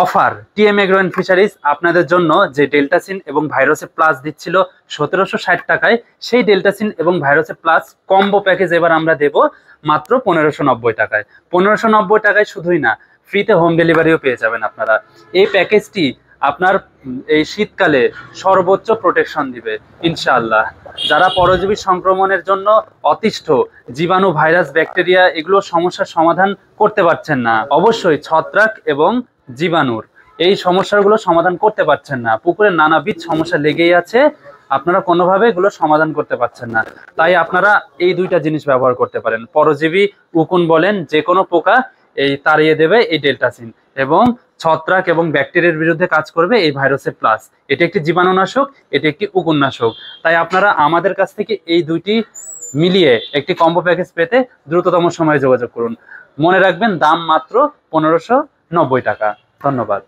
Offer TM agro and fisheries আপনাদের জন্য যে ডেল্টাসিন এবং ভাইরাসে প্লাস দিচ্ছিল 1760 টাকায়, সেই ডেল্টাসিন এবং ভাইরাসে প্লাস কম্বো প্যাকেজ এবার আমরা দেব মাত্র 1590 টাকায়। 1590 টাকায় শুধুই না, ফ্রিতে হোম ডেলিভারিও পেয়ে যাবেন আপনারা। এই প্যাকেজটি আপনার এই শীতকালে সর্বোচ্চ প্রোটেকশন দিবে ইনশাআল্লাহ। যারা পরজীবী সংক্রমণের জন্য অতিষ্ঠ, জীবাণু, ভাইরাস, ব্যাকটেরিয়া এগুলো সমস্যার সমাধান করতে পারছেন না, অবশ্যই ছত্রাক এবং জীবাণুর এই সমস্যাগুলো সমাধান করতে পারছেন না, পুকুরে নানাবিধ সমস্যা লেগেই আছে, আপনারা কোনোভাবে এগুলো সমাধান করতে পারছেন না, তাই আপনারা এই দুইটা জিনিস ব্যবহার করতে পারেন। পরজীবী উকুন বলেন যে কোনো পোকা এই তাড়িয়ে দেবে এই ডেল্টাসিন, এবং ছত্রাক এবং ব্যাকটেরিয়ার বিরুদ্ধে কাজ করবে এই ভাইরাসে প্লাস। এটি একটি জীবাণুনাশক, এটি একটি উকুননাশক। তাই আপনারা আমাদের কাছ থেকে এই দুইটি মিলিয়ে একটি কম্বো প্যাকেজ পেতে দ্রুততম সময়ে যোগাযোগ করুন। মনে রাখবেন দাম মাত্র 1590 টাকা। ধন্যবাদ।